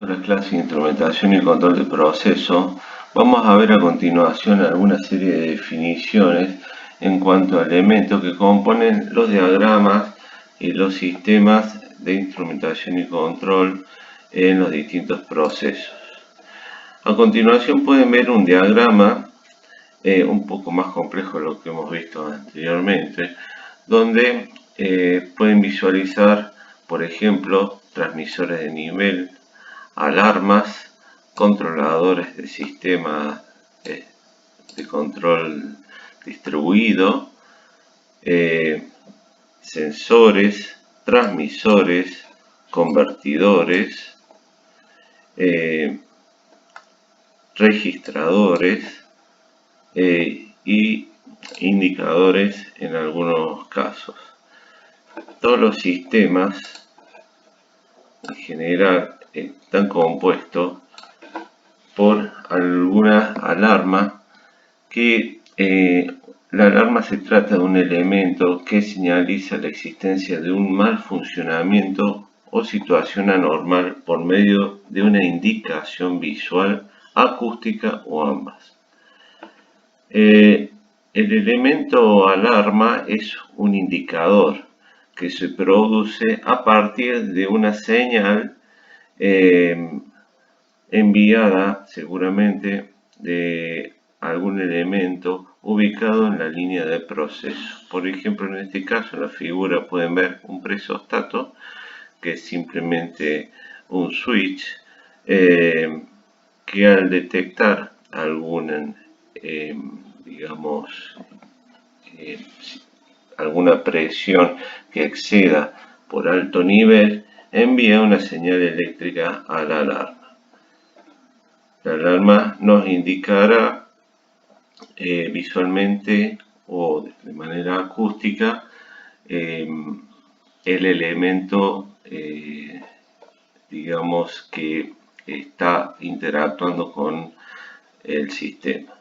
la clase de instrumentación y control de proceso, vamos a ver a continuación alguna serie de definiciones en cuanto a elementos que componen los diagramas y los sistemas de instrumentación y control en los distintos procesos. A continuación pueden ver un diagrama un poco más complejo de lo que hemos visto anteriormente, donde pueden visualizar, por ejemplo, transmisores de nivel, alarmas, controladores de sistema de control distribuido, sensores, transmisores, convertidores, registradores y indicadores en algunos casos. Todos los sistemas en general están compuestos por alguna alarma que la alarma se trata de un elemento que señaliza la existencia de un mal funcionamiento o situación anormal por medio de una indicación visual, acústica o ambas. El elemento alarma es un indicador que se produce a partir de una señal enviada seguramente de algún elemento ubicado en la línea de proceso. Por ejemplo, en este caso, en la figura pueden ver un presostato, que es simplemente un switch que al detectar algún alguna presión que exceda por alto nivel, envía una señal eléctrica a la alarma. La alarma nos indicará visualmente o de manera acústica el elemento que está interactuando con el sistema.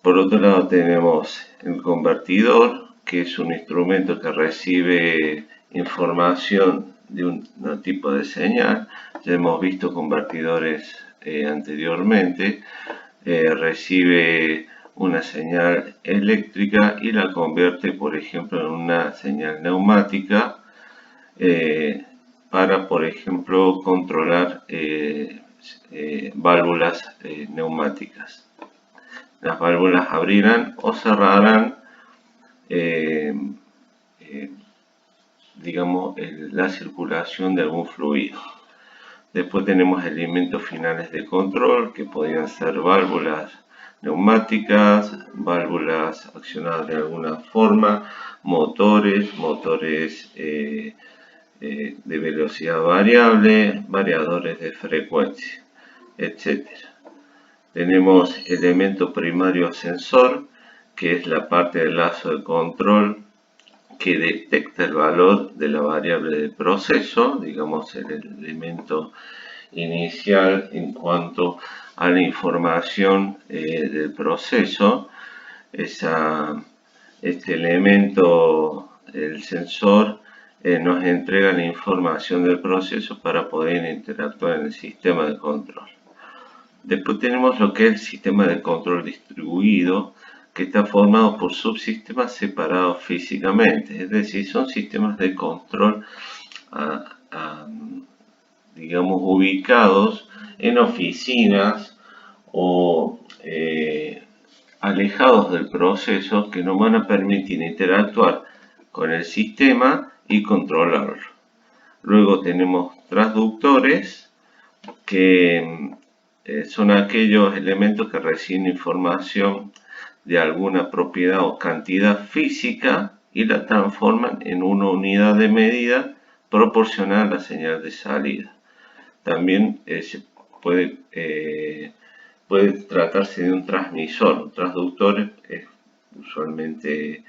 Por otro lado tenemos el convertidor, que es un instrumento que recibe información de un tipo de señal. Ya hemos visto convertidores anteriormente. Recibe una señal eléctrica y la convierte, por ejemplo, en una señal neumática para, por ejemplo, controlar válvulas neumáticas. Las válvulas abrirán o cerrarán la circulación de algún fluido. Después tenemos elementos finales de control, que podrían ser válvulas neumáticas, válvulas accionadas de alguna forma, motores de velocidad variable, variadores de frecuencia, etc. Tenemos elemento primario sensor, que es la parte del lazo de control que detecta el valor de la variable de proceso, digamos el elemento inicial en cuanto a la información del proceso. Este elemento, el sensor, nos entrega la información del proceso para poder interactuar en el sistema de control. Después tenemos lo que es el sistema de control distribuido, que está formado por subsistemas separados físicamente, es decir, son sistemas de control ubicados en oficinas o alejados del proceso, que nos van a permitir interactuar con el sistema y controlarlo. Luego tenemos transductores, que son aquellos elementos que reciben información de alguna propiedad o cantidad física y la transforman en una unidad de medida proporcional a la señal de salida. También puede tratarse de un transmisor. Un transductor es usualmente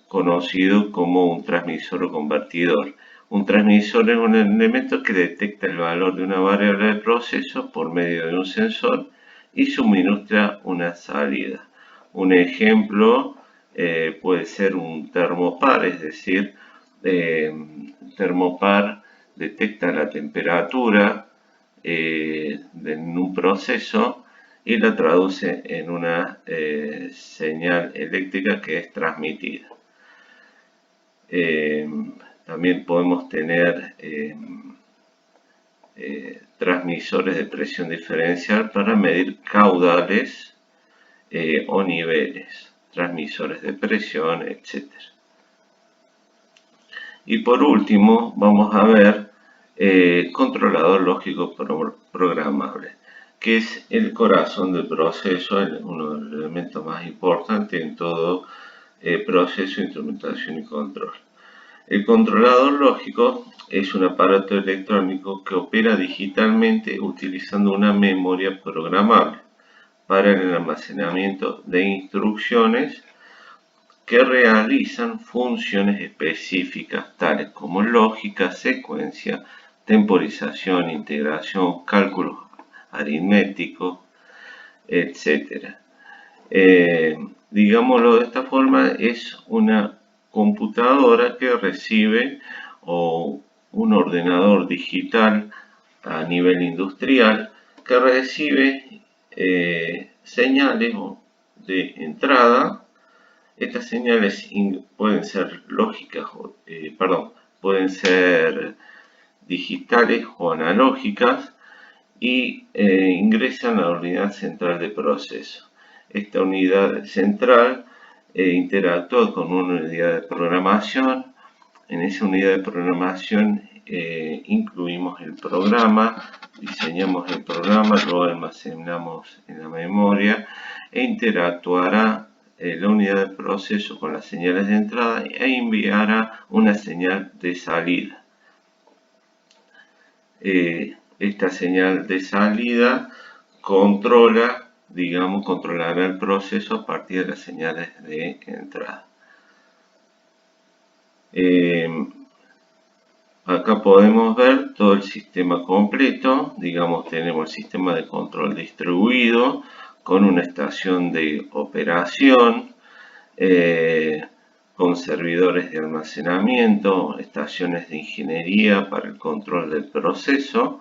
conocido como un transmisor o convertidor. Un transmisor es un elemento que detecta el valor de una variable de proceso por medio de un sensor y suministra una salida. Un ejemplo puede ser un termopar, es decir, termopar detecta la temperatura en un proceso y la traduce en una señal eléctrica que es transmitida. También podemos tener transmisores de presión diferencial para medir caudales o niveles, transmisores de presión, etc. Y por último vamos a ver controlador lógico programable, que es el corazón del proceso, uno de los elementos más importantes en todo proceso, instrumentación y control. El controlador lógico es un aparato electrónico que opera digitalmente utilizando una memoria programable para el almacenamiento de instrucciones que realizan funciones específicas tales como lógica, secuencia, temporización, integración, cálculos aritméticos, etc. Digámoslo de esta forma, es una computadora que recibe o un ordenador digital a nivel industrial que recibe señales de entrada. Estas señales pueden ser lógicas, pueden ser digitales o analógicas y ingresan a la unidad central de proceso. Esta unidad central interactúa con una unidad de programación. En esa unidad de programación incluimos el programa, diseñamos el programa, lo almacenamos en la memoria e interactuará la unidad de proceso con las señales de entrada e enviará una señal de salida. Esta señal de salida controlará el proceso a partir de las señales de entrada. Acá podemos ver todo el sistema completo. Tenemos el sistema de control distribuido con una estación de operación, con servidores de almacenamiento, estaciones de ingeniería para el control del proceso,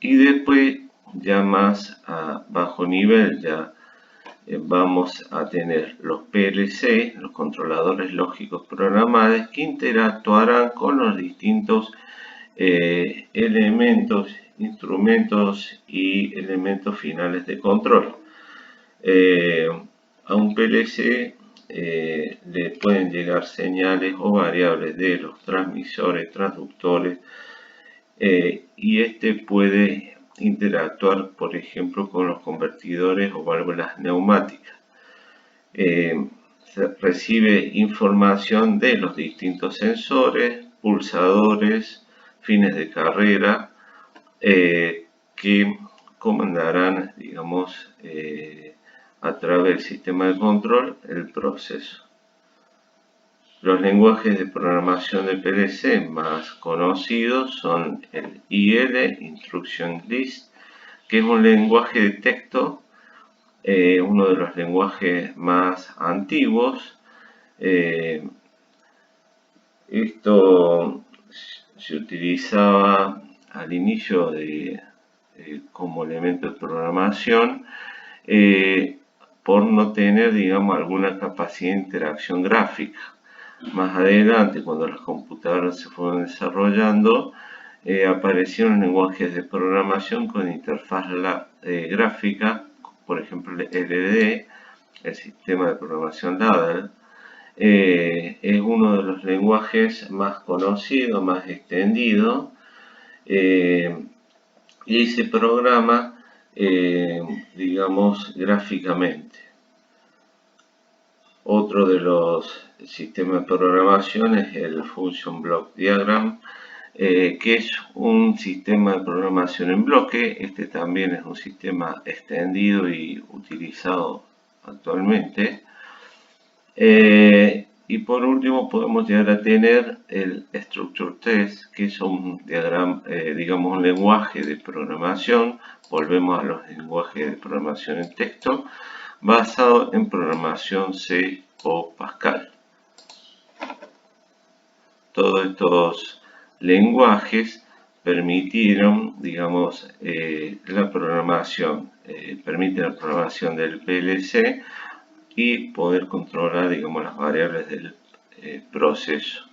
y después ya más a bajo nivel vamos a tener los PLC, los controladores lógicos programables, que interactuarán con los distintos elementos, instrumentos y elementos finales de control. A un PLC le pueden llegar señales o variables de los transmisores, transductores, y este puede interactuar, por ejemplo, con los convertidores o válvulas neumáticas. Se recibe información de los distintos sensores, pulsadores, fines de carrera, que comandarán, a través del sistema de control el proceso. Los lenguajes de programación de PLC más conocidos son el IL, Instruction List, que es un lenguaje de texto, uno de los lenguajes más antiguos. Esto se utilizaba al inicio como elemento de programación por no tener, alguna capacidad de interacción gráfica. Más adelante, cuando las computadoras se fueron desarrollando, aparecieron lenguajes de programación con interfaz gráfica, por ejemplo el LD, el sistema de programación ladder. Es uno de los lenguajes más conocidos, más extendidos, y se programa, gráficamente. Otro de los sistemas de programación es el Function Block Diagram, que es un sistema de programación en bloque. Este también es un sistema extendido y utilizado actualmente. Y por último podemos llegar a tener el Structure Test, que es un diagrama, un lenguaje de programación. Volvemos a los lenguajes de programación en texto, basado en programación C o Pascal. Todos estos lenguajes permitieron, digamos, la programación, permite la programación del PLC y poder controlar, digamos, las variables del proceso.